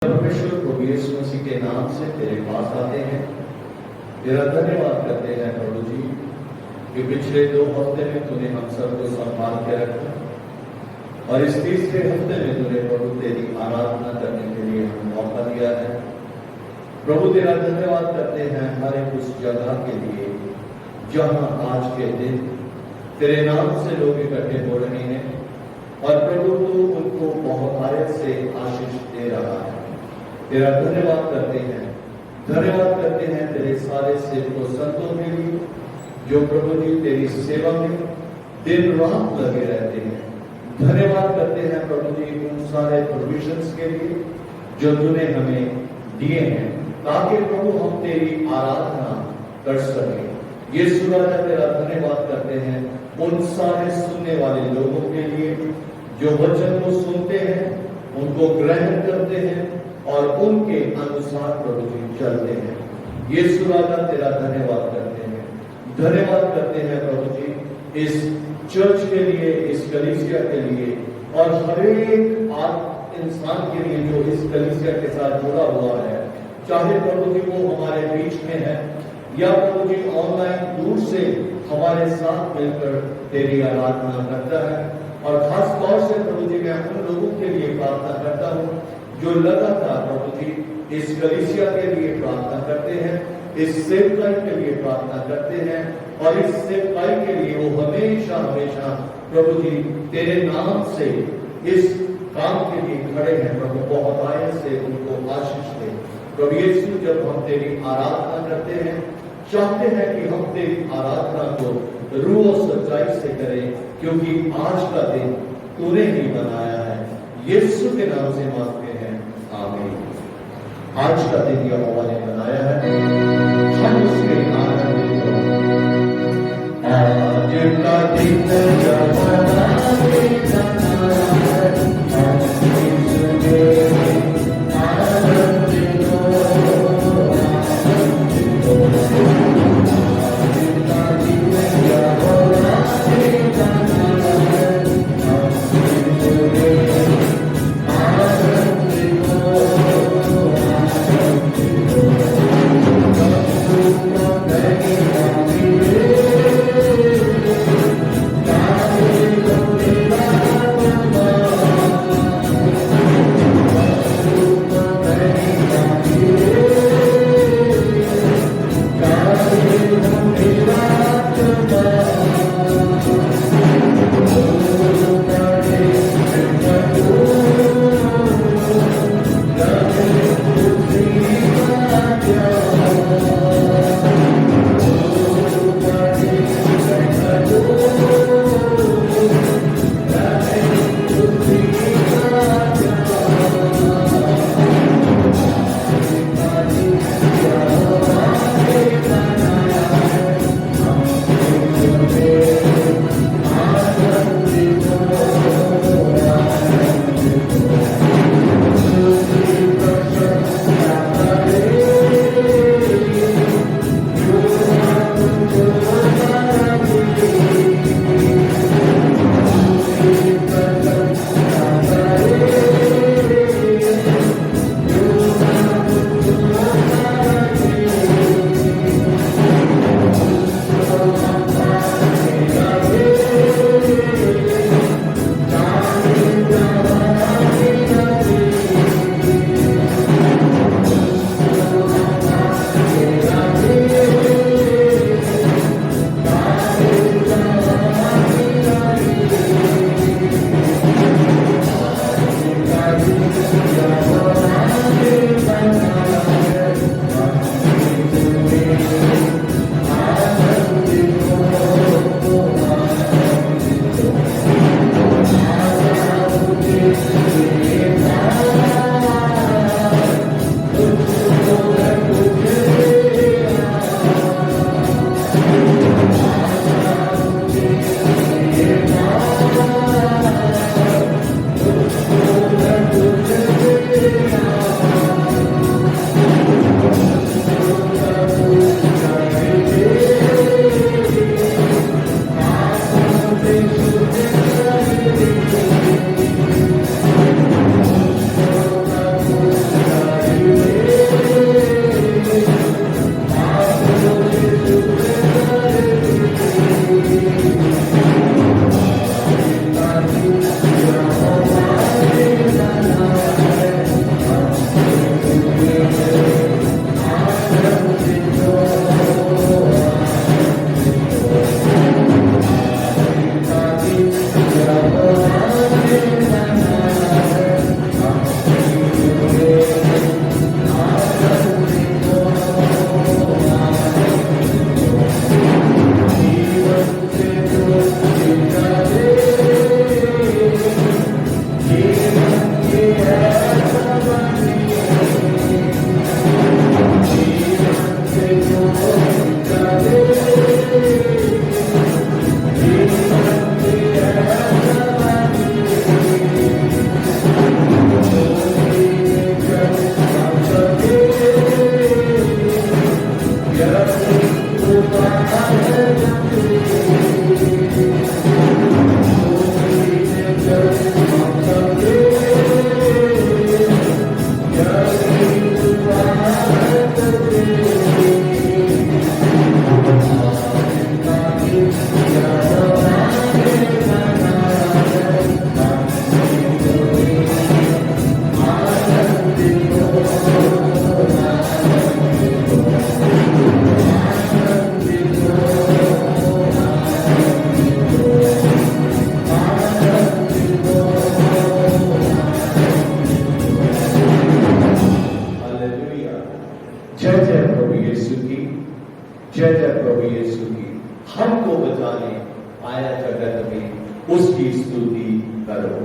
परमेश्वर प्रभु यीशु मसीह के नाम से तेरे पास आते हैं, तेरा धन्यवाद करते हैं प्रभु जी कि पिछले 2 हफ्ते में तूने हम सबको संभाल के रखा और इस तीसरे हफ्ते में तूने प्रभु तेरी आराधना करने के लिए हमें मौका दिया है। प्रभु तेरा धन्यवाद करते हैं हर एक उस जगह के लिए जहां आज के दिन तेरे नाम से लोग इकट्ठे हो रहे हैं और प्रभु तू उनको बहुत आयत से आशीष दे रहा है। तेरा धन्यवाद करते हैं तेरे सारे सेवकों संतों के लिए जो प्रभु जी तेरी सेवा में दिन रात लगे रहते हैं। धन्यवाद करते हैं प्रभु जी उन सारे प्रोविजंस के लिए जो तूने हमें दिए हैं ताकि प्रभु हम तेरी आराधना कर सके। यीशु राजा तेरा धन्यवाद करते हैं उन सारे सुनने वाले लोगों के लिए जो वचन को सुनते हैं, उनको ग्रहण करते हैं और उनके अनुसार प्रभु जी चलते हैं। यीशु राजा तेरा धन्यवाद करते हैं प्रभु जी इस चर्च के लिए, इस कलीसिया के लिए और हर एक इंसान के लिए जो इस कलीसिया के साथ जुड़ा हुआ है, चाहे प्रभु जी वो हमारे बीच में है या प्रभु जी ऑनलाइन दूर से हमारे साथ मिलकर तेरी आराधना करता है। और खास तौर से प्रभु जी मैं उन लोगों के लिए प्रार्थना करता हूँ जो लगातार प्रभु जी इस कलीसिया के लिए प्रार्थना करते हैं, इस सेवकाई के लिए प्रार्थना करते हैं और इस सेवकाई के लिए वो हमेशा प्रभु जी तेरे नाम से इस काम के लिए खड़े हैं। प्रभु बहुत आयत से उनको आशीष दे। प्रभु यीशु जब हम तेरी आराधना करते हैं, चाहते हैं कि हम तेरी आराधना को रूह और सच्चाई से करें, क्योंकि आज का दिन तूने ही बनाया है। यीशु के नाम से मांगते हैं, आमीन। आज का दिन यहोवा ने बनाया है, हम उसके आनंदित हों। आज का दिन यहोवा ने बनाया है, हम उसके आनंदित हों। हालेलुया। जय जय प्रभु यीशु की, जय जय प्रभु यीशु की। हमको बचाने आया जगत में, उसकी स्तुति करो।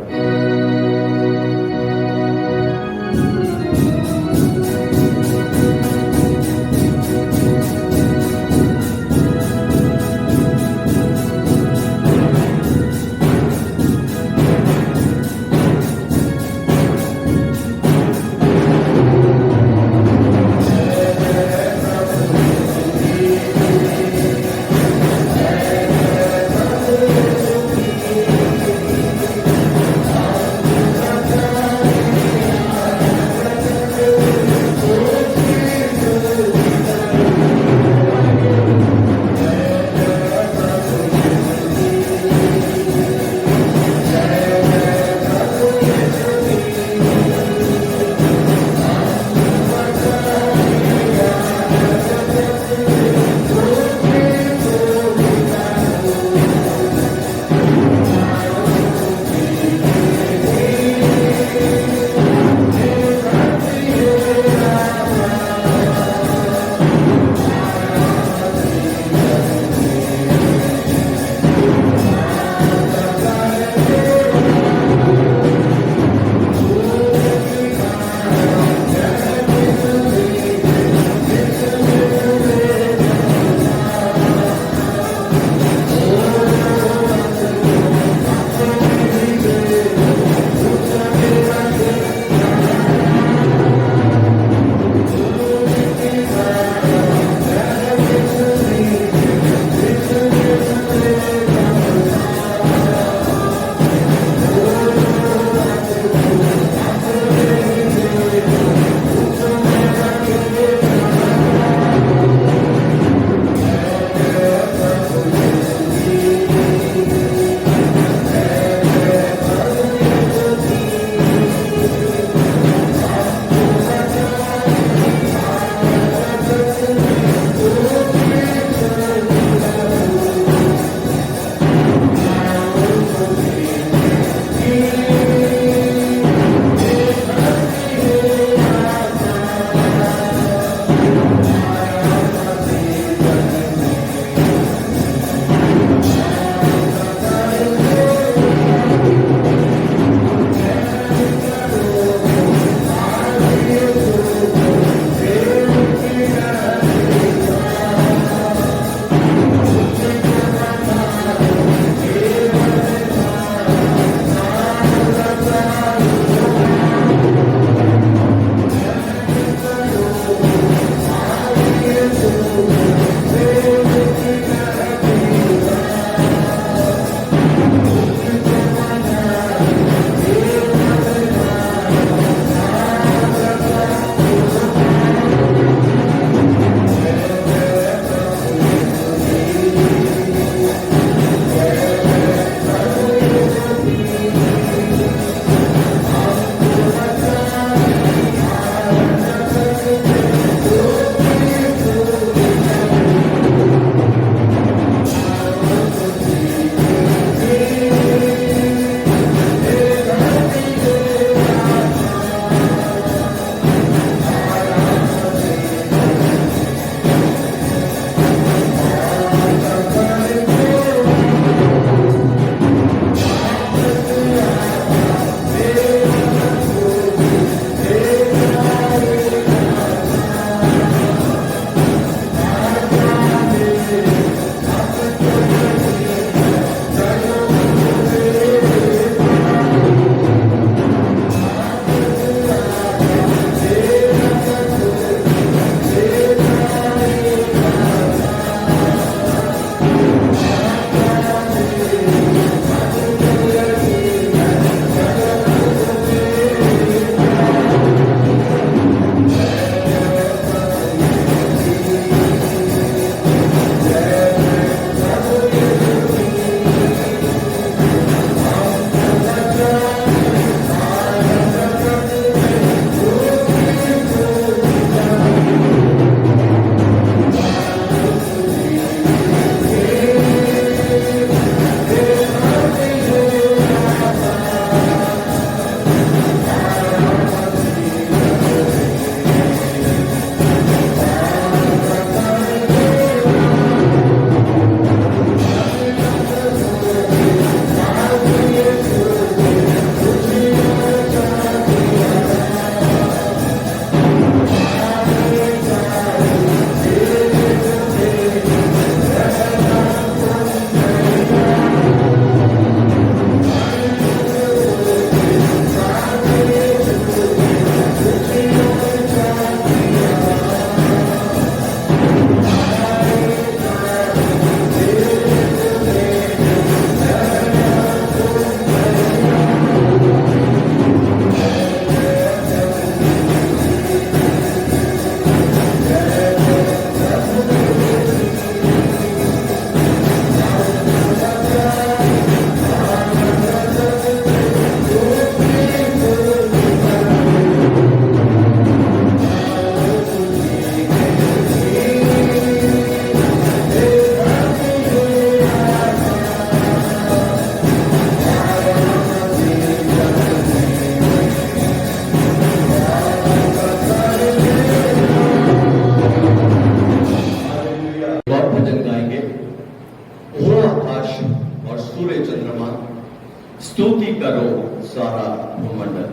करो सारा भूमंडल।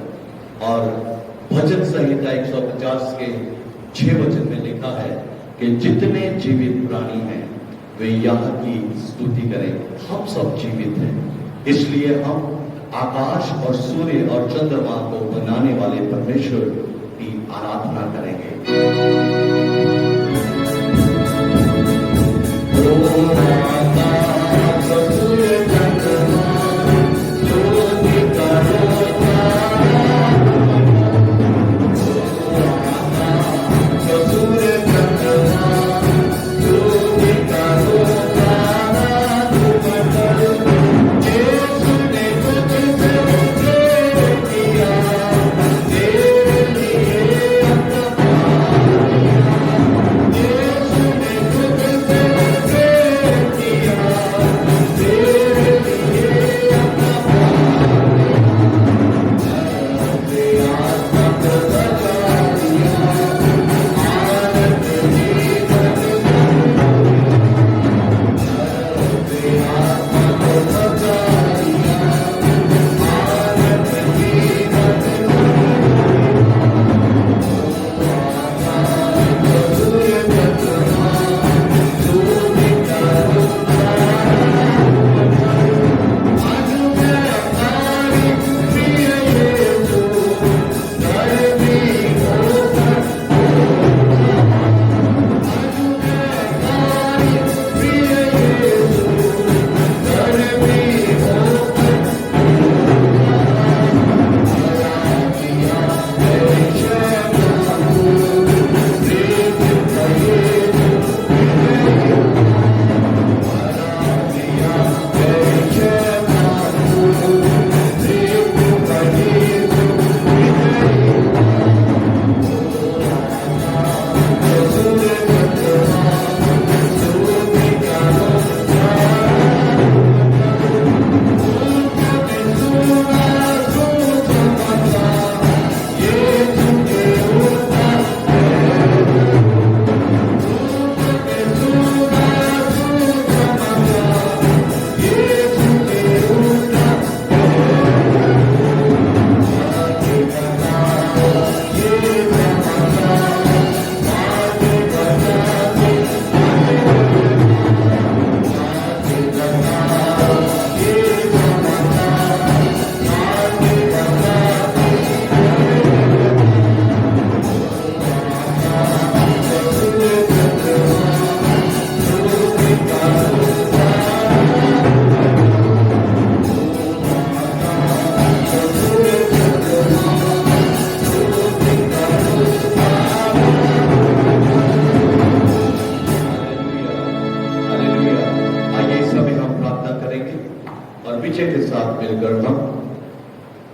और भजन संहिता 150 के 6 वचन में लिखा है कि जितने जीवित प्राणी हैं वे यहाँ की स्तुति करें। हम सब जीवित हैं, इसलिए हम आकाश और सूर्य और चंद्रमा को बनाने वाले परमेश्वर की आराधना करेंगे।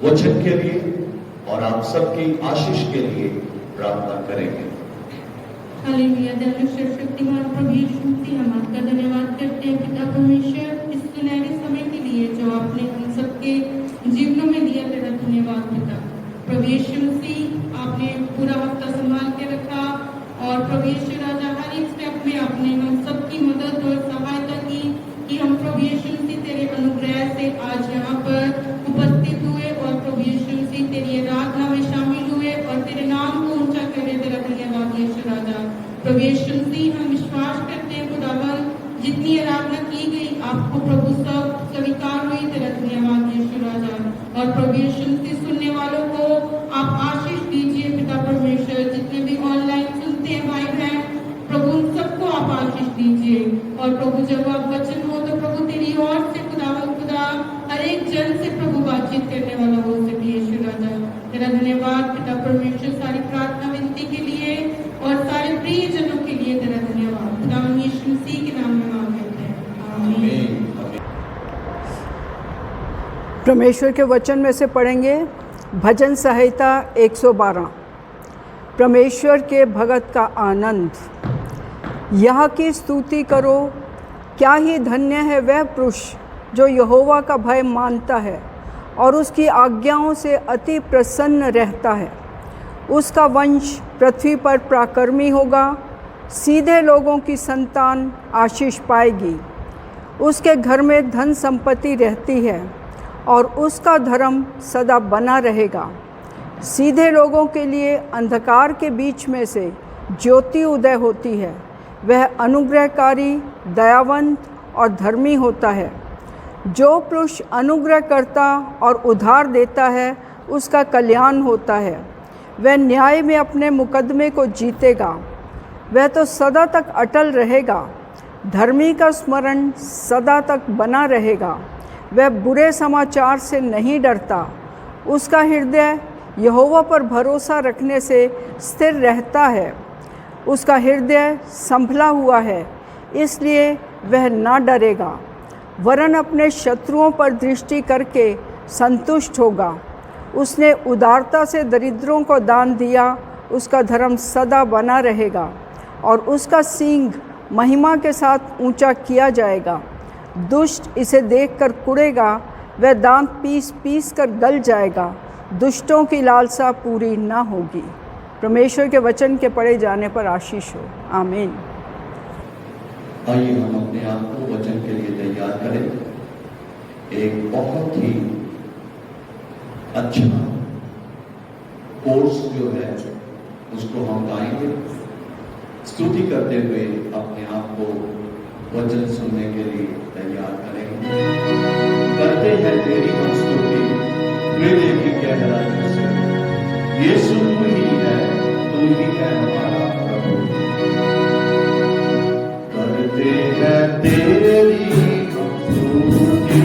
वचन के लिए और आप सबकी आशीष के लिए प्रार्थना करेंगे। हालेलुया। सर्वशक्तिमान प्रभु यीशु मसीह, हम आपका धन्यवाद करते हैं पिता परमेश्वर, इस सुनहरे समय के लिए जो आपने हम सबके जीवनों में दिया। तेरा धन्यवाद पिता। प्रभु यीशु मसीह, आपने पूरा हफ्ता संभाल के रखा और प्रभु यीशु राजा हर एक स्टेप में आपने हम सबकी मदद और सहायता की कि हम प्रभु यीशु मसीह तेरे अनुग्रह से आज यहाँ पर उपस्थित हुए और प्रभु यीशु मसीह तेरी आराधना में शामिल हुए और तेरे नाम को ऊंचा करे। तेरा धन्यवाद यीशु राजा। प्रभु यीशु मसीह, हम विश्वास करते हैं खुदावन, जितनी आराधना की गई आपको प्रभु सब स्वीकार हुई। तेरा धन्यवाद यीशु राजा। और प्रभु यीशु मसीह, सुनने वालों को आप आशीष दीजिए पिता परमेश्वर। जितने भी ऑनलाइन सुनते हैं भाई बहन, प्रभु उन सबको आप आशीष दीजिए। और प्रभु जब आप वचन हो तो प्रभु तेरी ओर से खुदावन खुदा हर एक जन से प्रभु बातचीत करने वाला हो सके यीशु राजा। तेरा धन्यवाद पिता परमेश्वर, सारी प्रार्थना विनती के लिए और सारे प्रिय जनों के लिए तेरा धन्यवाद। खुदा यीशु मसीह के नाम में मांग लेते हैं, आमीन। परमेश्वर के वचन में से पढ़ेंगे भजन संहिता 112। परमेश्वर के भगत का आनंद। यहाँ की स्तुति करो, क्या ही धन्य है वह पुरुष जो यहोवा का भय मानता है और उसकी आज्ञाओं से अति प्रसन्न रहता है। उसका वंश पृथ्वी पर पराक्रमी होगा, सीधे लोगों की संतान आशीष पाएगी। उसके घर में धन संपत्ति रहती है और उसका धर्म सदा बना रहेगा। सीधे लोगों के लिए अंधकार के बीच में से ज्योति उदय होती है। वह अनुग्रहकारी, दयावंत और धर्मी होता है। जो पुरुष अनुग्रह करता और उधार देता है, उसका कल्याण होता है। वह न्याय में अपने मुकदमे को जीतेगा। वह तो सदा तक अटल रहेगा। धर्मी का स्मरण सदा तक बना रहेगा। वह बुरे समाचार से नहीं डरता। उसका हृदय यहोवा पर भरोसा रखने से स्थिर रहता है। उसका हृदय संभला हुआ है, इसलिए वह ना डरेगा, वरन अपने शत्रुओं पर दृष्टि करके संतुष्ट होगा। उसने उदारता से दरिद्रों को दान दिया। उसका धर्म सदा बना रहेगा और उसका सींग महिमा के साथ ऊंचा किया जाएगा। दुष्ट इसे देखकर कुढ़ेगा, वह दांत पीस पीस कर गल जाएगा। दुष्टों की लालसा पूरी ना होगी। परमेश्वर के वचन के पढ़े जाने पर आशीष हो। आमीन। आइए हम अपने आप को वचन के लिए तैयार करें। एक बहुत ही अच्छा कोर्स जो है उसको हम गाएंगे, स्तुति करते हुए अपने आप को वचन सुनने के लिए तैयार करेंगे। करते हैं तेरी हम स्तुति, हृदय की गहराइयों से। यीशु तू ही है, तू ही है हमारा प्रभु। करते हैं तेरी हम स्तुति,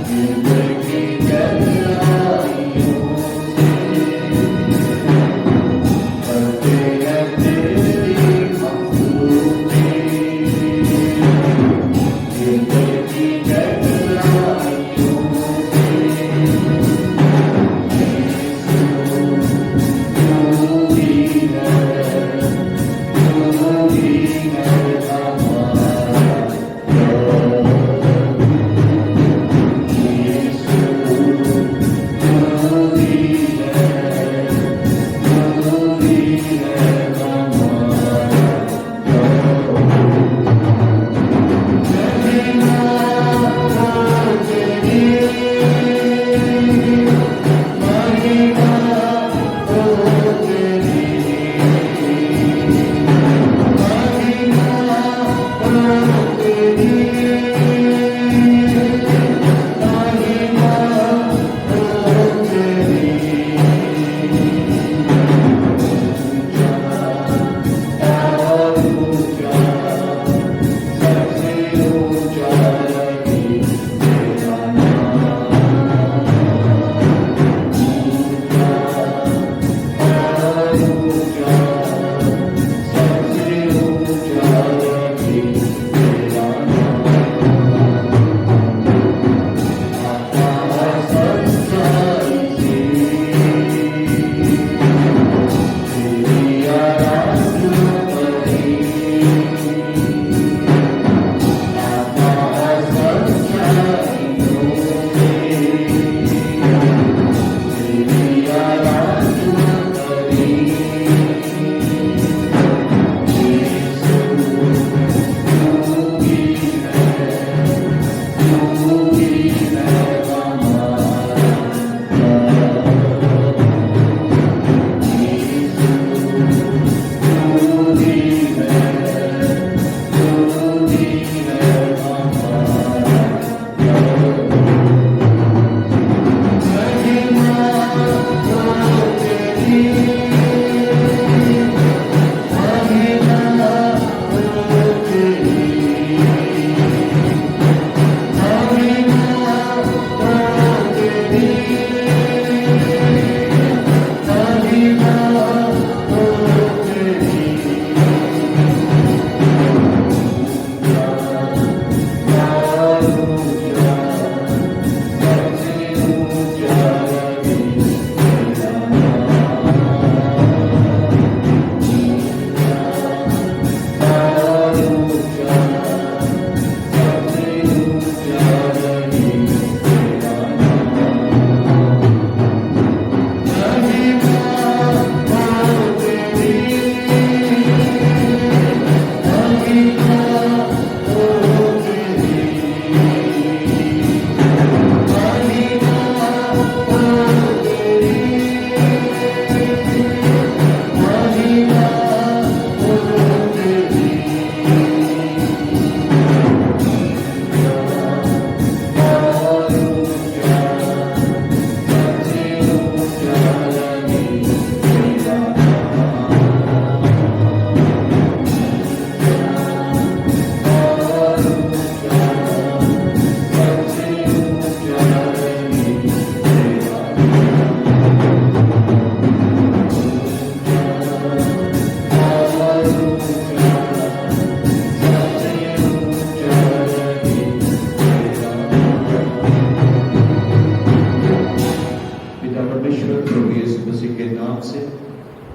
हृदय की गहराइयों से। करते हैं तेरी हम स्तुति, हृदय की गहराइयों से।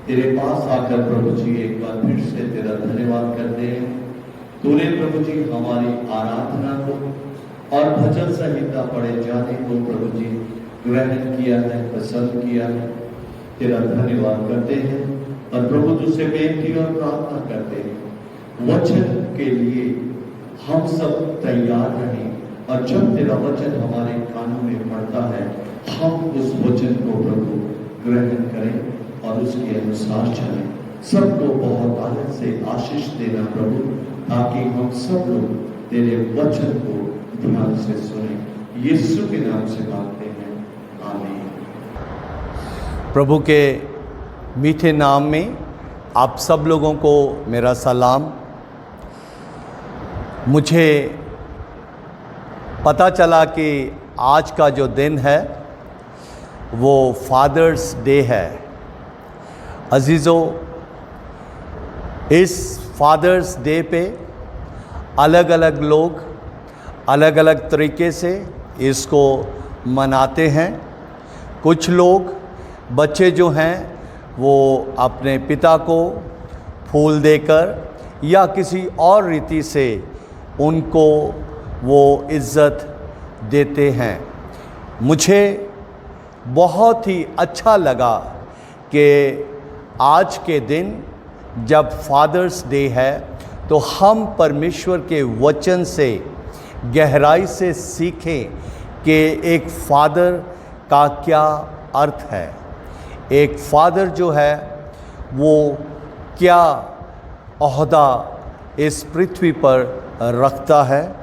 तेरे पास आकर प्रभु जी एक बार फिर से तेरा धन्यवाद करते हैं। तूने प्रभु जी हमारी आराधना को और भजन संहिता पढ़े जाने को प्रभु जी ग्रहण किया है, पसंद किया है। तेरा धन्यवाद करते हैं और प्रभु तुझसे बेनती और प्रार्थना करते हैं, वचन के लिए हम सब तैयार रहें और जब तेरा वचन हमारे कानों में पड़ता है हम उस वचन को प्रभु ग्रहण करें और उसके अनुसार चलें। सबको बहुत आनंद से आशीष देना प्रभु, ताकि हम सब लोग तेरे वचन को ध्यान से सुने। यीशु के नाम से मांगते हैं, आमीन। प्रभु के मीठे नाम में आप सब लोगों को मेरा सलाम। मुझे पता चला कि आज का जो दिन है वो फादर्स डे है। अजीज़ों, इस फादर्स डे पे अलग अलग लोग अलग अलग तरीके से इसको मनाते हैं। कुछ लोग, बच्चे जो हैं वो अपने पिता को फूल देकर या किसी और रीति से उनको वो इज़्ज़त देते हैं। मुझे बहुत ही अच्छा लगा कि आज के दिन जब फादर्स डे है तो हम परमेश्वर के वचन से गहराई से सीखें कि एक फादर का क्या अर्थ है, एक फादर जो है वो क्या ओहदा इस पृथ्वी पर रखता है।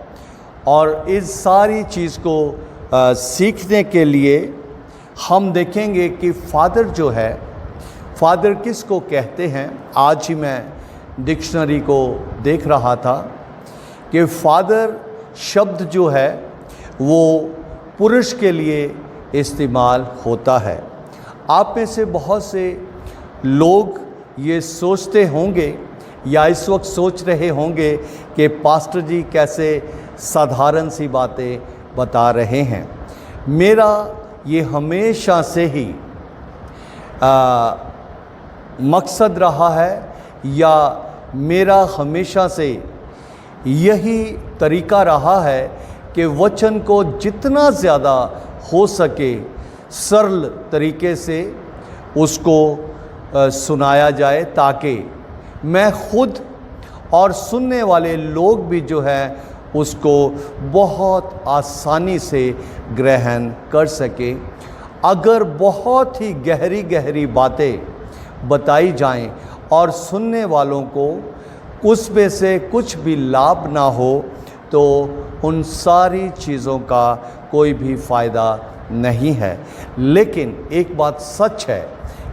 और इस सारी चीज़ को सीखने के लिए हम देखेंगे कि फादर जो है, फादर किसको कहते हैं। आज ही मैं डिक्शनरी को देख रहा था कि फादर शब्द जो है वो पुरुष के लिए इस्तेमाल होता है। आप में से बहुत से लोग ये सोचते होंगे या इस वक्त सोच रहे होंगे कि पास्टर जी कैसे साधारण सी बातें बता रहे हैं। मेरा ये हमेशा से ही मकसद रहा है या मेरा हमेशा से यही तरीका रहा है कि वचन को जितना ज़्यादा हो सके सरल तरीके से उसको सुनाया जाए, ताकि मैं खुद और सुनने वाले लोग भी जो है उसको बहुत आसानी से ग्रहण कर सके। अगर बहुत ही गहरी गहरी बातें बताई जाएं और सुनने वालों को उसमें से कुछ भी लाभ ना हो तो उन सारी चीज़ों का कोई भी फ़ायदा नहीं है। लेकिन एक बात सच है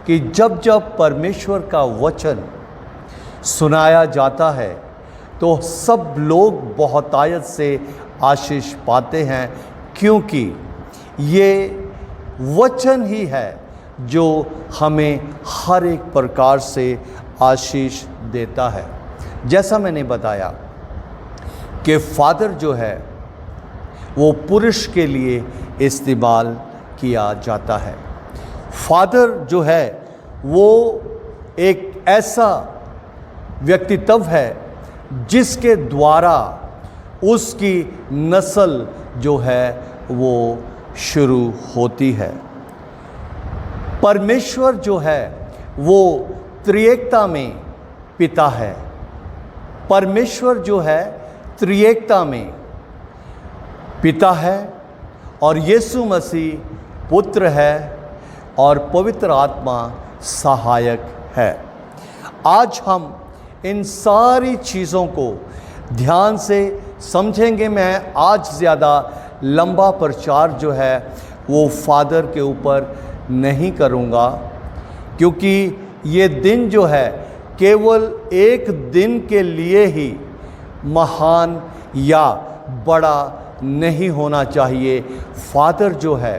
कि जब जब परमेश्वर का वचन सुनाया जाता है तो सब लोग बहुतायत से आशीष पाते हैं, क्योंकि ये वचन ही है जो हमें हर एक प्रकार से आशीष देता है। जैसा मैंने बताया कि फादर जो है वो पुरुष के लिए इस्तेमाल किया जाता है। फादर जो है वो एक ऐसा व्यक्तित्व है जिसके द्वारा उसकी नस्ल जो है वो शुरू होती है। परमेश्वर जो है वो त्रिएकता में पिता है। परमेश्वर जो है त्रिएकता में पिता है और यीशु मसीह पुत्र है और पवित्र आत्मा सहायक है। आज हम इन सारी चीज़ों को ध्यान से समझेंगे। मैं आज ज़्यादा लंबा प्रचार जो है वो फादर के ऊपर नहीं करूँगा, क्योंकि ये दिन जो है केवल एक दिन के लिए ही महान या बड़ा नहीं होना चाहिए। फादर जो है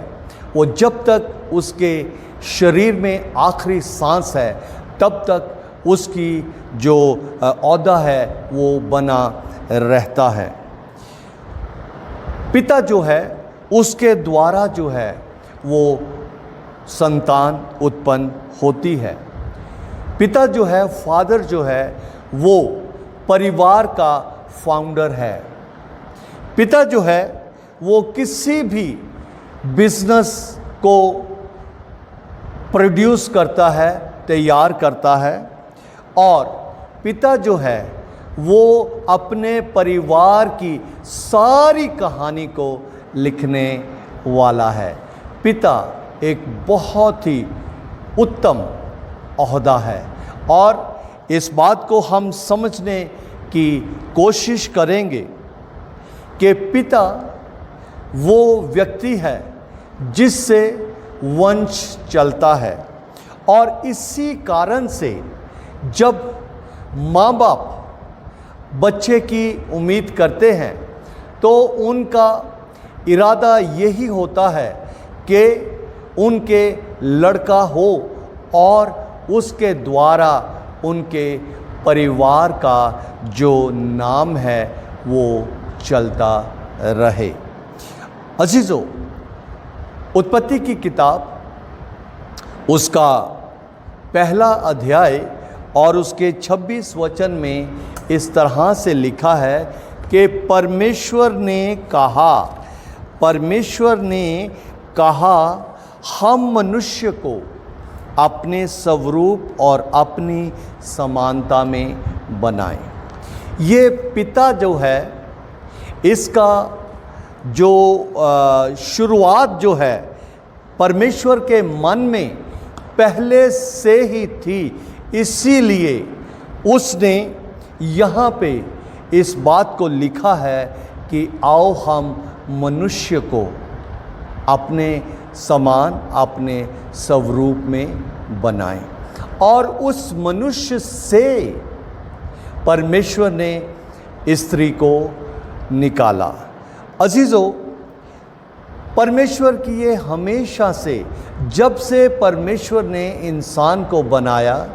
वो जब तक उसके शरीर में आखिरी सांस है तब तक उसकी जो ओहदा है वो बना रहता है। पिता जो है उसके द्वारा जो है वो संतान उत्पन्न होती है। पिता जो है, फादर जो है, वो परिवार का फाउंडर है। पिता जो है वो किसी भी बिजनेस को प्रोड्यूस करता है, तैयार करता है, और पिता जो है वो अपने परिवार की सारी कहानी को लिखने वाला है। पिता एक बहुत ही उत्तम ओहदा है, और इस बात को हम समझने की कोशिश करेंगे कि पिता वो व्यक्ति है जिससे वंश चलता है, और इसी कारण से जब माँ बाप बच्चे की उम्मीद करते हैं तो उनका इरादा यही होता है कि उनके लड़का हो और उसके द्वारा उनके परिवार का जो नाम है वो चलता रहे। अजीजों, उत्पत्ति की किताब उसका पहला अध्याय और उसके 26 वचन में इस तरह से लिखा है कि परमेश्वर ने कहा हम मनुष्य को अपने स्वरूप और अपनी समानता में बनाएं। ये पिता जो है, इसका जो शुरुआत जो है परमेश्वर के मन में पहले से ही थी, इसीलिए उसने यहाँ पे इस बात को लिखा है कि आओ हम मनुष्य को अपने समान, अपने स्वरूप में बनाएं। और उस मनुष्य से परमेश्वर ने स्त्री को निकाला। अजीजों, परमेश्वर की ये हमेशा से, जब से परमेश्वर ने इंसान को बनाया,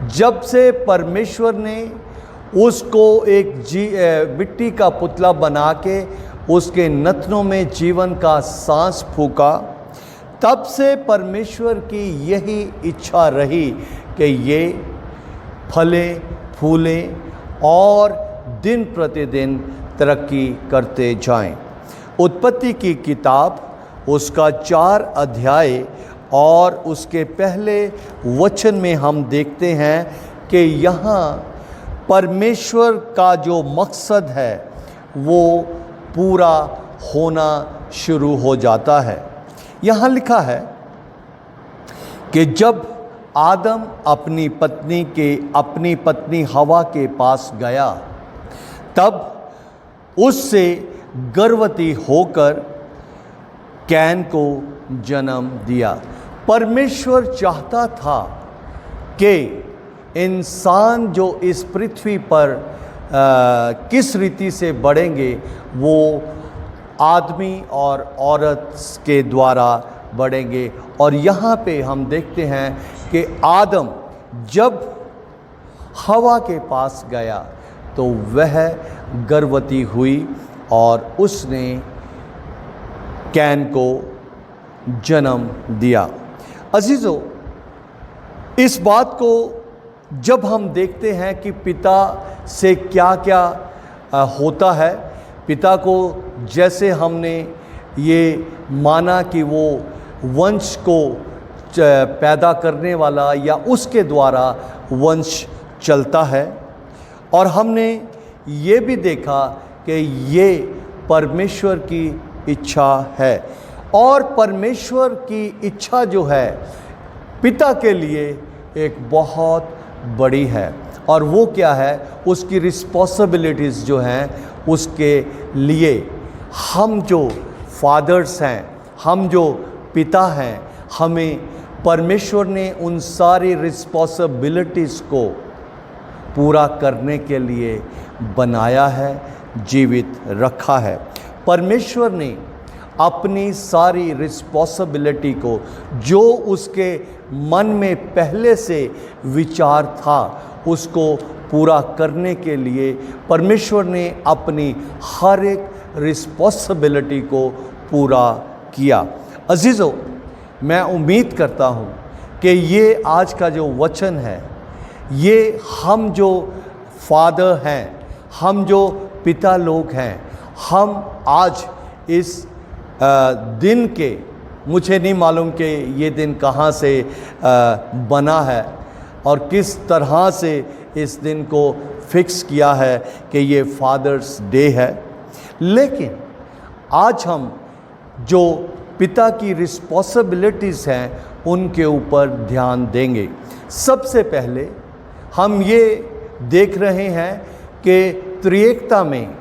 जब से परमेश्वर ने उसको एक मिट्टी का पुतला बना के उसके नथनों में जीवन का सांस फूका, तब से परमेश्वर की यही इच्छा रही कि ये फले फूले और दिन प्रतिदिन तरक्की करते जाएं। उत्पत्ति की किताब उसका 4 अध्याय और उसके पहले वचन में हम देखते हैं कि यहाँ परमेश्वर का जो मकसद है वो पूरा होना शुरू हो जाता है। यहाँ लिखा है कि जब आदम अपनी पत्नी हवा के पास गया, तब उससे गर्भवती होकर कैन को जन्म दिया। परमेश्वर चाहता था कि इंसान जो इस पृथ्वी पर किस रीति से बढ़ेंगे, वो आदमी और औरत के द्वारा बढ़ेंगे। और यहाँ पे हम देखते हैं कि आदम जब हवा के पास गया तो वह गर्भवती हुई और उसने कैन को जन्म दिया। अजीजों, इस बात को जब हम देखते हैं कि पिता से क्या क्या होता है, पिता को जैसे हमने ये माना कि वो वंश को पैदा करने वाला या उसके द्वारा वंश चलता है, और हमने ये भी देखा कि ये परमेश्वर की इच्छा है। और परमेश्वर की इच्छा जो है पिता के लिए एक बहुत बड़ी है, और वो क्या है, उसकी रिस्पॉन्सिबिलिटीज़ जो हैं उसके लिए हम जो फादर्स हैं, हम जो पिता हैं, हमें परमेश्वर ने उन सारी रिस्पॉन्सिबिलिटीज़ को पूरा करने के लिए बनाया है, जीवित रखा है। परमेश्वर ने अपनी सारी रिस्पॉन्सिबिलिटी को, जो उसके मन में पहले से विचार था, उसको पूरा करने के लिए परमेश्वर ने अपनी हर एक रिस्पॉन्सिबिलिटी को पूरा किया। अजीज़ों, मैं उम्मीद करता हूँ कि ये आज का जो वचन है ये हम जो फादर हैं, हम जो पिता लोग हैं, हम आज इस दिन के, मुझे नहीं मालूम कि ये दिन कहाँ से बना है और किस तरह से इस दिन को फिक्स किया है कि ये फादर्स डे है, लेकिन आज हम जो पिता की रिस्पॉन्सिबिलिटीज़ हैं उनके ऊपर ध्यान देंगे। सबसे पहले हम ये देख रहे हैं कि त्रिएकता में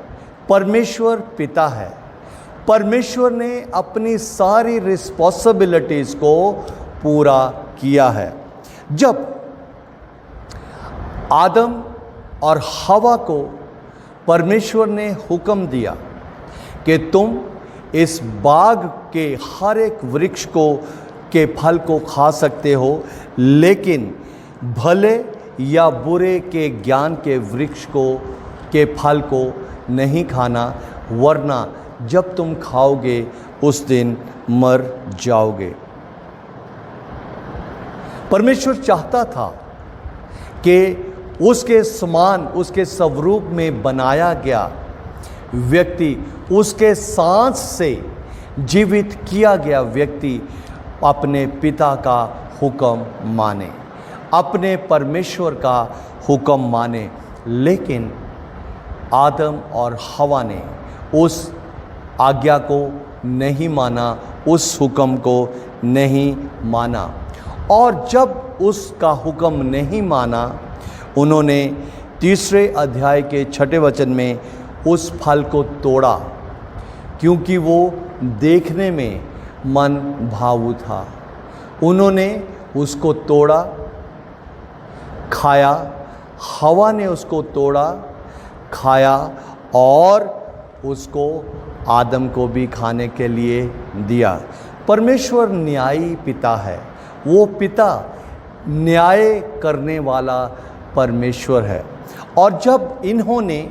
परमेश्वर पिता है। परमेश्वर ने अपनी सारी रिस्पॉन्सिबिलिटीज़ को पूरा किया है। जब आदम और हवा को परमेश्वर ने हुक्म दिया कि तुम इस बाग के हर एक वृक्ष को के फल को खा सकते हो, लेकिन भले या बुरे के ज्ञान के वृक्ष को के फल को नहीं खाना, वरना जब तुम खाओगे उस दिन मर जाओगे। परमेश्वर चाहता था कि उसके समान, उसके स्वरूप में बनाया गया व्यक्ति, उसके सांस से जीवित किया गया व्यक्ति अपने पिता का हुक्म माने, अपने परमेश्वर का हुक्म माने। लेकिन आदम और हवा ने उस आज्ञा को नहीं माना, उस हुक्म को नहीं माना, और जब उसका हुक्म नहीं माना, उन्होंने 3 अध्याय के 6 वचन में उस फल को तोड़ा, क्योंकि वो देखने में मन भावु था। उन्होंने उसको तोड़ा, खाया, हवा ने उसको तोड़ा, खाया और उसको आदम को भी खाने के लिए दिया। परमेश्वर न्यायी पिता है, वो पिता न्याय करने वाला परमेश्वर है। और जब इन्होंने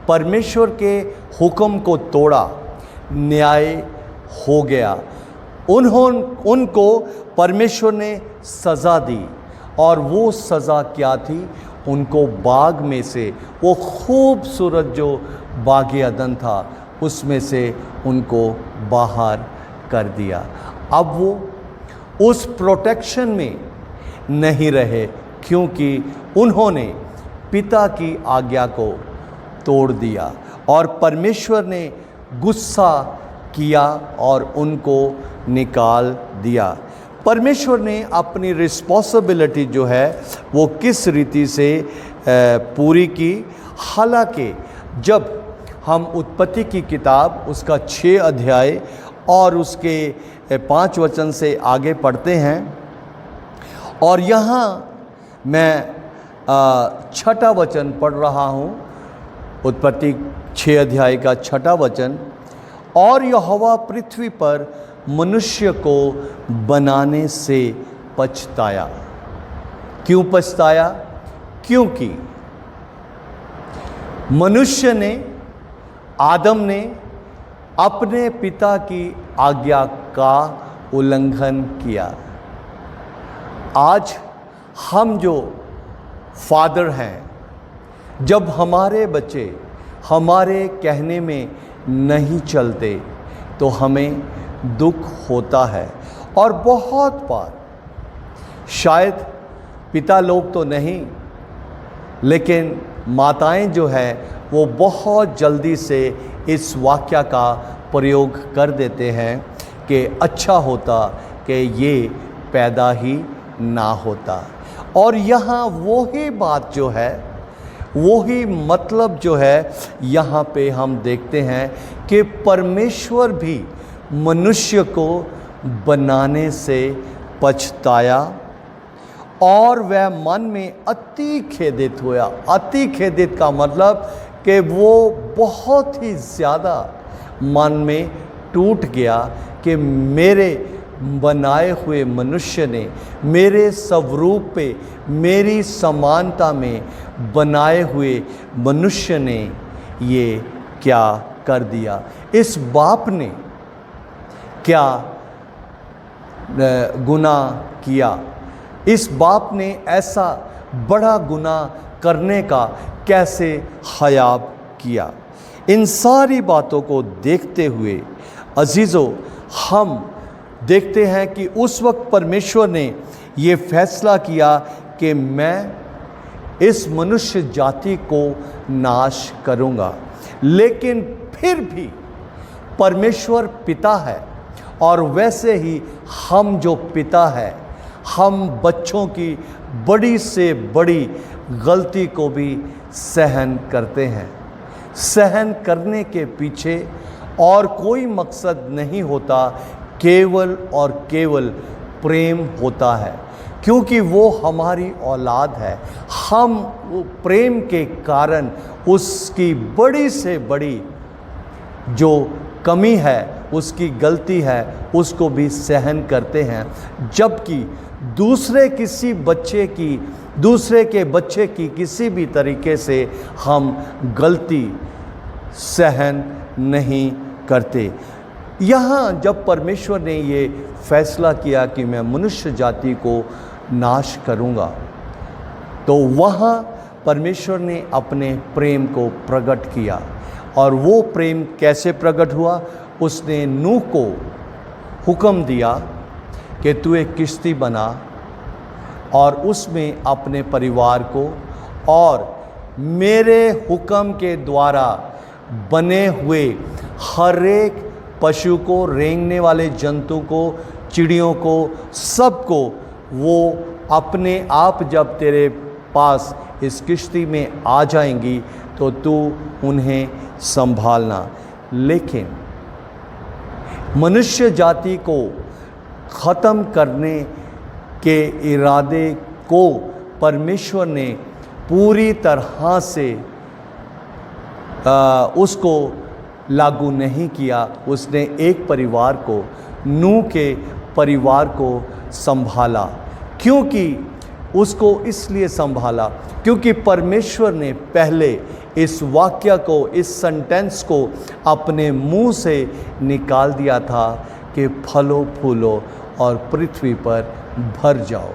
परमेश्वर के हुक्म को तोड़ा, न्याय हो गया। उनको परमेश्वर ने सज़ा दी, और वो सज़ा क्या थी? उनको बाग में से, वो खूबसूरत जो बाग अदन था, उसमें से उनको बाहर कर दिया। अब वो उस प्रोटेक्शन में नहीं रहे, क्योंकि उन्होंने पिता की आज्ञा को तोड़ दिया, और परमेश्वर ने गुस्सा किया और उनको निकाल दिया। परमेश्वर ने अपनी रिस्पॉन्सिबिलिटी जो है वो किस रीति से पूरी की? हालांकि जब हम उत्पत्ति की किताब उसका 6 अध्याय और उसके 5 वचन से आगे पढ़ते हैं, और यहाँ मैं 6 वचन पढ़ रहा हूँ, उत्पत्ति 6 अध्याय का 6 वचन। और यहोवा पृथ्वी पर मनुष्य को बनाने से पछताया। क्यों पछताया? क्योंकि मनुष्य ने, आदम ने अपने पिता की आज्ञा का उल्लंघन किया। आज हम जो फादर हैं, जब हमारे बच्चे हमारे कहने में नहीं चलते तो हमें दुख होता है। और बहुत बार शायद पिता लोग तो नहीं, लेकिन माताएं जो है वो बहुत जल्दी से इस वाक्य का प्रयोग कर देते हैं कि अच्छा होता कि ये पैदा ही ना होता। और यहाँ वही बात जो है, वही मतलब जो है यहाँ पे हम देखते हैं कि परमेश्वर भी मनुष्य को बनाने से पछताया, और वह मन में अति खेदित हुआ। अति खेदित का मतलब कि वो बहुत ही ज़्यादा मन में टूट गया कि मेरे बनाए हुए मनुष्य ने, मेरे स्वरूप पे, मेरी समानता में बनाए हुए मनुष्य ने ये क्या कर दिया। इस बाप ने क्या गुनाह किया? इस बाप ने ऐसा बड़ा गुनाह करने का कैसे हयाब किया। इन सारी बातों को देखते हुए अजीज़ों, हम देखते हैं कि उस वक्त परमेश्वर ने ये फैसला किया कि मैं इस मनुष्य जाति को नाश करूँगा। लेकिन फिर भी परमेश्वर पिता है, और वैसे ही हम जो पिता है, हम बच्चों की बड़ी से बड़ी गलती को भी सहन करते हैं। सहन करने के पीछे और कोई मकसद नहीं होता, केवल और केवल प्रेम होता है, क्योंकि वो हमारी औलाद है। हम प्रेम के कारण उसकी बड़ी से बड़ी जो कमी है, उसकी गलती है, उसको भी सहन करते हैं। जबकि दूसरे के बच्चे की किसी भी तरीके से हम गलती सहन नहीं करते। यहाँ जब परमेश्वर ने ये फैसला किया कि मैं मनुष्य जाति को नाश करूँगा, तो वहाँ परमेश्वर ने अपने प्रेम को प्रकट किया। और वो प्रेम कैसे प्रकट हुआ? उसने नूह को हुक्म दिया कि तू एक किश्ती बना और उसमें अपने परिवार को और मेरे हुक्म के द्वारा बने हुए हर एक पशु को, रेंगने वाले जंतु को, चिड़ियों को, सबको वो अपने आप जब तेरे पास इस किश्ती में आ जाएंगी तो तू उन्हें संभालना। लेकिन मनुष्य जाति को ख़त्म करने के इरादे को परमेश्वर ने पूरी तरह से उसको लागू नहीं किया। उसने एक परिवार को, नूह के परिवार को संभाला। क्योंकि उसको इसलिए संभाला क्योंकि परमेश्वर ने पहले इस वाक्य को, इस सेंटेंस को अपने मुंह से निकाल दिया था कि फलो फूलो और पृथ्वी पर भर जाओ।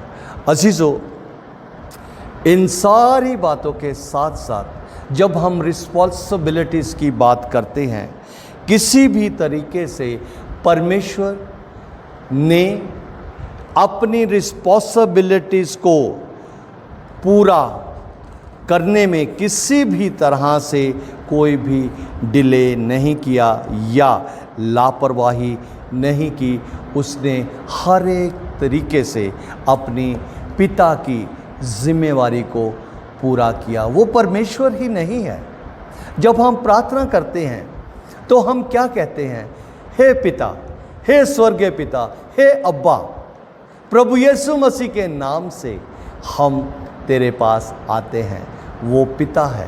अजीजों, इन सारी बातों के साथ साथ जब हम रिस्पॉन्सिबिलिटीज़ की बात करते हैं, किसी भी तरीके से परमेश्वर ने अपनी रिस्पॉन्सिबिलिटीज़ को पूरा करने में किसी भी तरह से कोई भी डिले नहीं किया या लापरवाही नहीं की। उसने हर एक तरीके से अपनी पिता की जिम्मेवारी को पूरा किया। वो परमेश्वर ही नहीं है। जब हम प्रार्थना करते हैं तो हम क्या कहते हैं? हे पिता, हे स्वर्गीय पिता, हे अब्बा, प्रभु यीशु मसीह के नाम से हम तेरे पास आते हैं। वो पिता है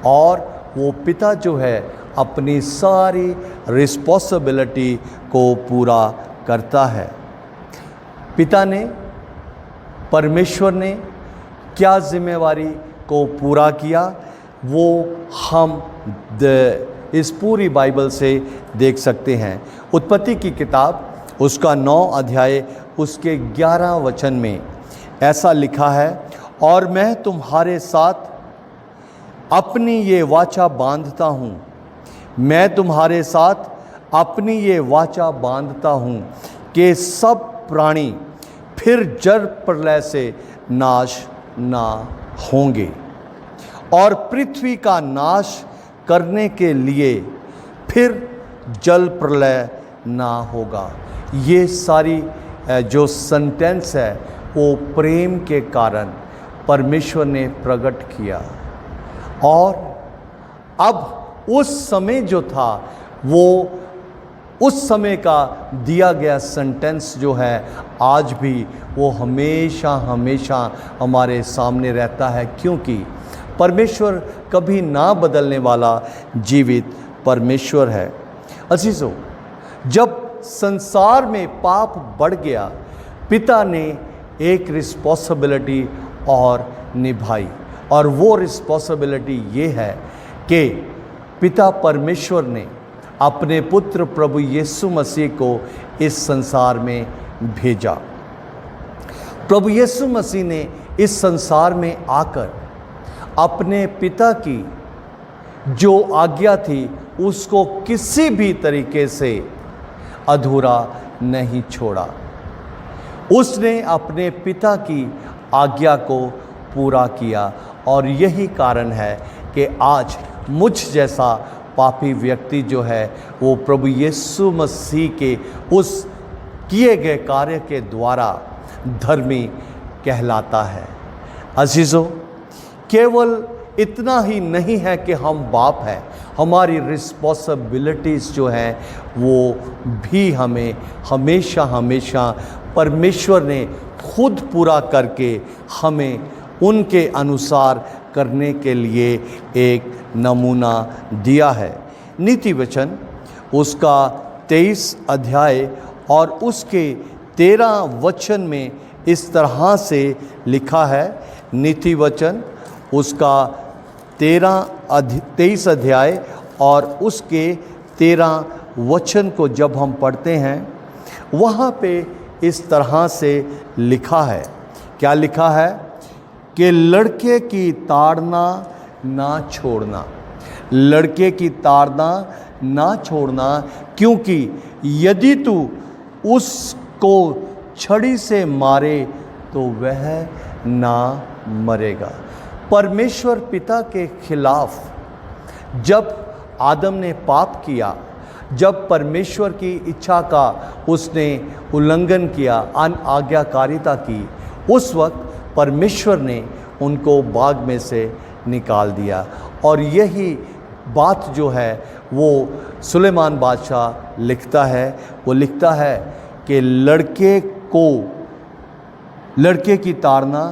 और वो पिता जो है अपनी सारी रिस्पॉन्सिबिलिटी को पूरा करता है। पिता ने, परमेश्वर ने क्या जिम्मेवारी को पूरा किया, वो हम इस पूरी बाइबल से देख सकते हैं। उत्पत्ति की किताब उसका 9 अध्याय उसके 11 वचन में ऐसा लिखा है, और मैं तुम्हारे साथ अपनी ये वाचा बांधता हूँ, मैं तुम्हारे साथ अपनी ये वाचा बांधता हूँ कि सब प्राणी फिर जल प्रलय से नाश ना होंगे और पृथ्वी का नाश करने के लिए फिर जल प्रलय ना होगा। ये सारी जो सेंटेंस है वो प्रेम के कारण परमेश्वर ने प्रकट किया। और अब उस समय जो था, वो उस समय का दिया गया सेंटेंस जो है आज भी वो हमेशा हमेशा हमारे सामने रहता है, क्योंकि परमेश्वर कभी ना बदलने वाला जीवित परमेश्वर है। अजीजों, जब संसार में पाप बढ़ गया, पिता ने एक रिस्पॉन्सिबिलिटी और निभाई, और वो रिस्पॉन्सिबिलिटी ये है कि पिता परमेश्वर ने अपने पुत्र प्रभु यीशु मसीह को इस संसार में भेजा। प्रभु यीशु मसीह ने इस संसार में आकर अपने पिता की जो आज्ञा थी उसको किसी भी तरीके से अधूरा नहीं छोड़ा। उसने अपने पिता की आज्ञा को पूरा किया और यही कारण है कि आज मुझ जैसा पापी व्यक्ति जो है वो प्रभु यीशु मसीह के उस किए गए कार्य के द्वारा धर्मी कहलाता है। अजीजों, केवल इतना ही नहीं है कि हम बाप हैं, हमारी रिस्पॉन्सिबिलिटीज़ जो हैं वो भी हमें हमेशा हमेशा परमेश्वर ने खुद पूरा करके हमें उनके अनुसार करने के लिए एक नमूना दिया है। नीति वचन उसका 23 अध्याय और उसके 13 वचन में इस तरह से लिखा है। नीति वचन उसका 23 अध्याय और उसके 13 वचन को जब हम पढ़ते हैं वहाँ पे इस तरह से लिखा है। क्या लिखा है? कि लड़के की ताड़ना ना छोड़ना, लड़के की ताड़ना ना छोड़ना, क्योंकि यदि तू उसको छड़ी से मारे तो वह ना मरेगा। परमेश्वर पिता के खिलाफ जब आदम ने पाप किया, जब परमेश्वर की इच्छा का उसने उल्लंघन किया, अनाज्ञाकारिता की, उस वक्त परमेश्वर ने उनको बाग में से निकाल दिया। और यही बात जो है वो सुलेमान बादशाह लिखता है। वो लिखता है कि लड़के की ताड़ना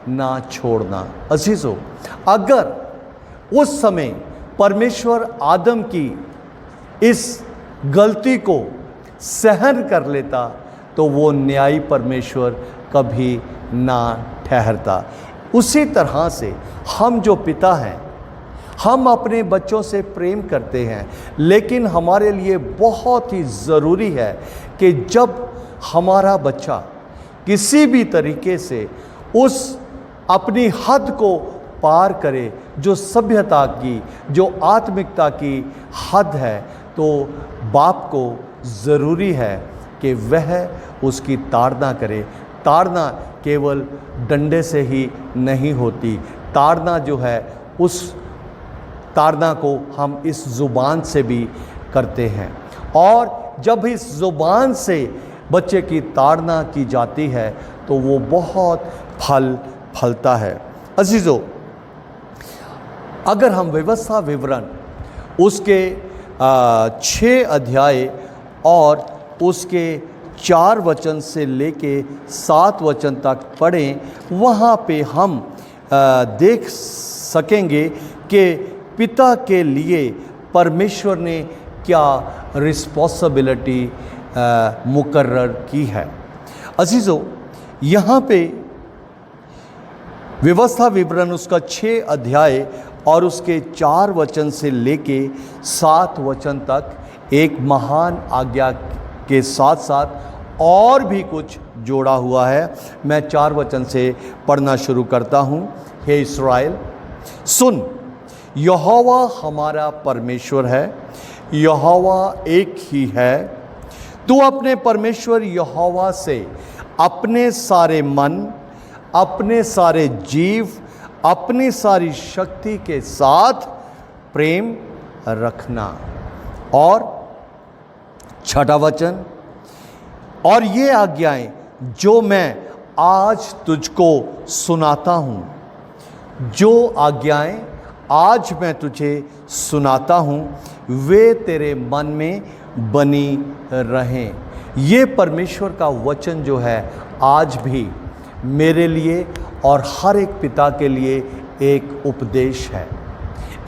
ना छोड़ना। अजीजों, अगर उस समय परमेश्वर आदम की इस गलती को सहन कर लेता तो वो न्यायी परमेश्वर कभी ना ठहरता। उसी तरह से हम जो पिता हैं, हम अपने बच्चों से प्रेम करते हैं, लेकिन हमारे लिए बहुत ही ज़रूरी है कि जब हमारा बच्चा किसी भी तरीके से उस अपनी हद को पार करे, जो सभ्यता की, जो आत्मिकता की हद है, तो बाप को ज़रूरी है कि वह उसकी ताड़ना करे। ताड़ना केवल डंडे से ही नहीं होती, ताड़ना जो है उस ताड़ना को हम इस ज़ुबान से भी करते हैं। और जब इस ज़ुबान से बच्चे की ताड़ना की जाती है तो वो बहुत फल फलता है। अजीज़ों, अगर हम व्यवस्था विवरण उसके 6 अध्याय और उसके 4 वचन से लेके 7 वचन तक पढ़ें, वहाँ पे हम देख सकेंगे कि पिता के लिए परमेश्वर ने क्या रिस्पॉन्सिबिलिटी मुकर्रर की है। अजीज़ों, यहाँ पे व्यवस्था विवरण उसका 6 अध्याय और उसके 4 वचन से लेके 7 वचन तक एक महान आज्ञा के साथ साथ और भी कुछ जोड़ा हुआ है। मैं 4 वचन से पढ़ना शुरू करता हूँ। हे इस्राएल, सुन, यहोवा हमारा परमेश्वर है, यहोवा एक ही है। तू अपने परमेश्वर यहोवा से अपने सारे मन, अपने सारे जीव, अपनी सारी शक्ति के साथ प्रेम रखना। और 6वां वचन, और ये आज्ञाएं जो मैं आज तुझको सुनाता हूँ, जो आज्ञाएं आज मैं तुझे सुनाता हूँ, वे तेरे मन में बनी रहें। ये परमेश्वर का वचन जो है आज भी मेरे लिए और हर एक पिता के लिए एक उपदेश है,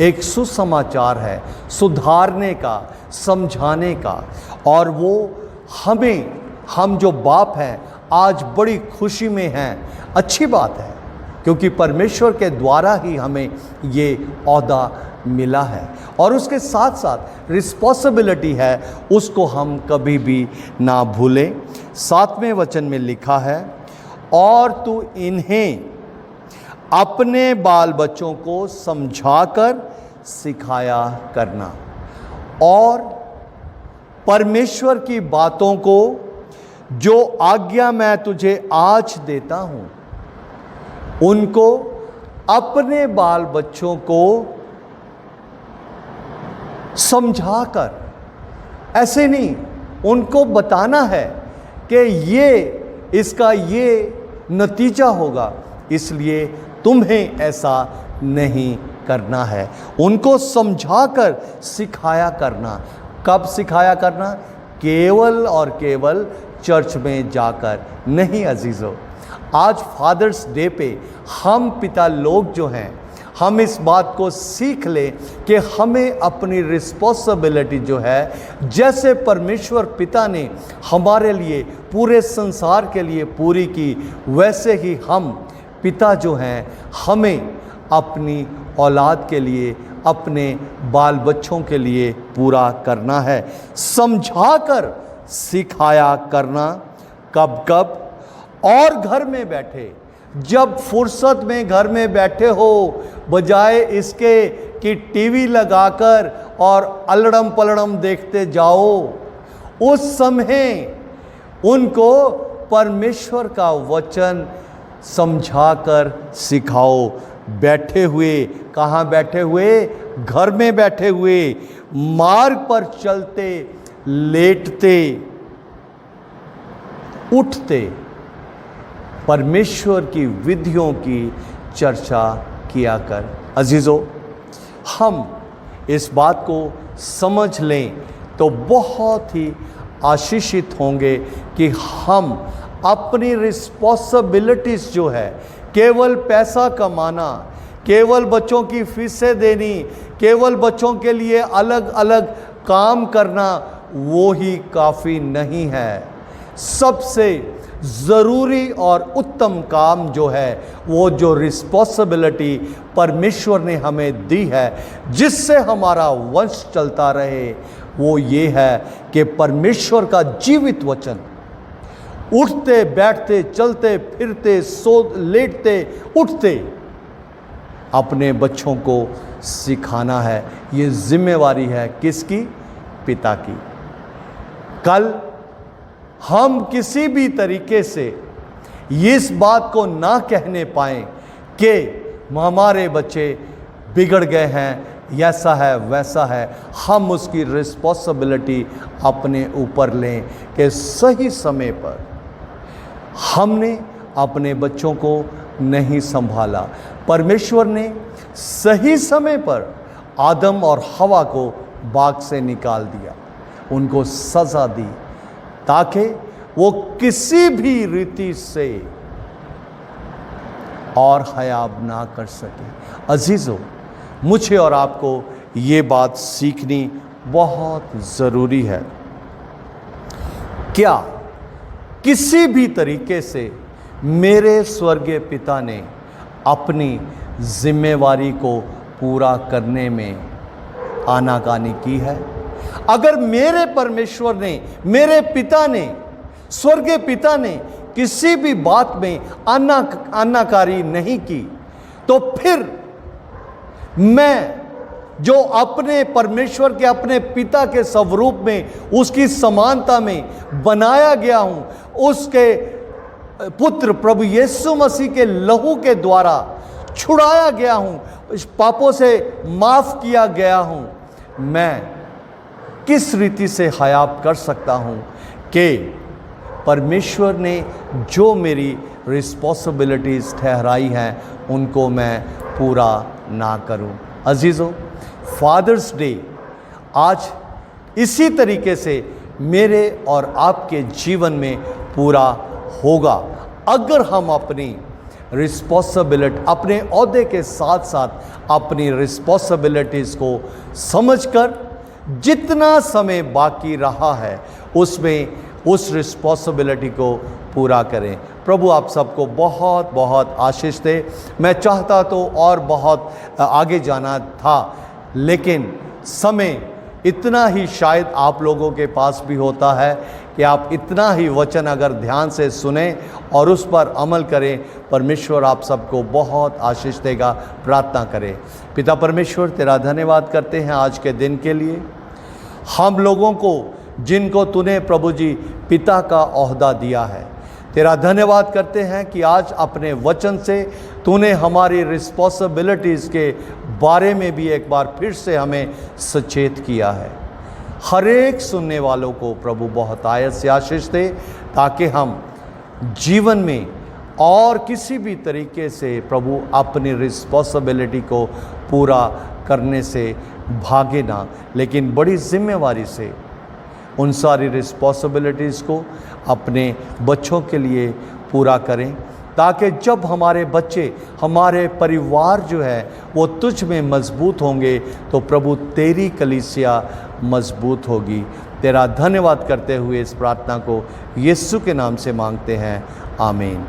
एक सुसमाचार है, सुधारने का, समझाने का। और वो हम जो बाप हैं आज बड़ी खुशी में हैं। अच्छी बात है, क्योंकि परमेश्वर के द्वारा ही हमें ये ओहदा मिला है। और उसके साथ साथ रिस्पॉन्सिबिलिटी है, उसको हम कभी भी ना भूलें। 7वें वचन में लिखा है, और तू इन्हें अपने बाल बच्चों को समझाकर सिखाया करना और परमेश्वर की बातों को जो आज्ञा मैं तुझे आज देता हूं उनको अपने बाल बच्चों को समझाकर, ऐसे नहीं, उनको बताना है कि ये इसका ये नतीजा होगा, इसलिए तुम्हें ऐसा नहीं करना है। उनको समझाकर सिखाया करना। कब सिखाया करना? केवल और केवल चर्च में जाकर नहीं अजीजों। आज फादर्स डे पे हम पिता लोग जो हैं, हम इस बात को सीख लें कि हमें अपनी रिस्पॉन्सिबिलिटी जो है, जैसे परमेश्वर पिता ने हमारे लिए पूरे संसार के लिए पूरी की, वैसे ही हम पिता जो हैं हमें अपनी औलाद के लिए, अपने बाल बच्चों के लिए पूरा करना है। समझाकर सिखाया करना। कब कब? और घर में बैठे, जब फुर्सत में घर में बैठे हो, बजाय इसके कि टीवी लगाकर और अलड़म पलड़म देखते जाओ, उस समय उनको परमेश्वर का वचन समझाकर सिखाओ। बैठे हुए, कहाँ बैठे हुए? घर में बैठे हुए, मार्ग पर चलते, लेटते, उठते परमेश्वर की विधियों की चर्चा किया कर। अजीजों, हम इस बात को समझ लें तो बहुत ही आशीषित होंगे कि हम अपनी रिस्पॉन्सिबिलिटीज़ जो है, केवल पैसा कमाना, केवल बच्चों की फीसें देनी, केवल बच्चों के लिए अलग अलग काम करना, वो ही काफ़ी नहीं है। सबसे ज़रूरी और उत्तम काम जो है, वो जो रिस्पॉन्सिबिलिटी परमेश्वर ने हमें दी है, जिससे हमारा वंश चलता रहे, वो ये है कि परमेश्वर का जीवित वचन उठते बैठते चलते फिरते लेटते उठते अपने बच्चों को सिखाना है। ये जिम्मेवारी है किसकी? पिता की। कल हम किसी भी तरीके से इस बात को ना कहने पाएं कि हमारे बच्चे बिगड़ गए हैं, ऐसा है वैसा है। हम उसकी रिस्पॉन्सिबिलिटी अपने ऊपर लें कि सही समय पर हमने अपने बच्चों को नहीं संभाला। परमेश्वर ने सही समय पर आदम और हवा को बाग से निकाल दिया, उनको सज़ा दी ताकि वो किसी भी रीति से और हयाब ना कर सके। अजीज़ों, मुझे और आपको ये बात सीखनी बहुत ज़रूरी है। क्या किसी भी तरीके से मेरे स्वर्गीय पिता ने अपनी जिम्मेवारी को पूरा करने में आनाकानी की है? अगर मेरे परमेश्वर ने, मेरे पिता ने, स्वर्गीय पिता ने किसी भी बात में आनाकारी नहीं की, तो फिर मैं जो अपने परमेश्वर के, अपने पिता के स्वरूप में, उसकी समानता में बनाया गया हूं, उसके पुत्र प्रभु यीशु मसीह के लहू के द्वारा छुड़ाया गया हूं, इस पापों से माफ किया गया हूं, मैं किस रीति से हयाब कर सकता हूं कि परमेश्वर ने जो मेरी रिस्पॉन्सिबिलिटीज़ ठहराई हैं उनको मैं पूरा ना करूं। अजीज़ों, फादर्स डे आज इसी तरीके से मेरे और आपके जीवन में पूरा होगा अगर हम अपनी रिस्पॉन्सिबिलिटी, अपने ओहदे के साथ साथ अपनी रिस्पॉन्सिबिलिटीज़ को समझकर जितना समय बाकी रहा है उसमें उस रिस्पॉन्सिबिलिटी को पूरा करें। प्रभु आप सबको बहुत बहुत आशीष दे। मैं चाहता तो और बहुत आगे जाना था, लेकिन समय इतना ही शायद आप लोगों के पास भी होता है कि आप इतना ही वचन अगर ध्यान से सुने और उस पर अमल करें, परमेश्वर आप सबको बहुत आशीष देगा। प्रार्थना करें। पिता परमेश्वर, तेरा धन्यवाद करते हैं आज के दिन के लिए। हम लोगों को जिनको तूने प्रभु जी पिता का ओहदा दिया है, तेरा धन्यवाद करते हैं कि आज अपने वचन से तूने हमारी रिस्पॉन्सिबिलिटीज़ के बारे में भी एक बार फिर से हमें सचेत किया है। हर एक सुनने वालों को प्रभु बहुत आयत से आशीष दे, ताकि हम जीवन में और किसी भी तरीके से प्रभु अपनी रिस्पॉन्सिबिलिटी को पूरा करने से भागे ना, लेकिन बड़ी जिम्मेवारी से उन सारी रिस्पॉन्सिबिलिटीज़ को अपने बच्चों के लिए पूरा करें, ताकि जब हमारे बच्चे, हमारे परिवार जो है वो तुझ में मजबूत होंगे तो प्रभु तेरी कलीसिया मजबूत होगी। तेरा धन्यवाद करते हुए इस प्रार्थना को यीशु के नाम से मांगते हैं, आमीन।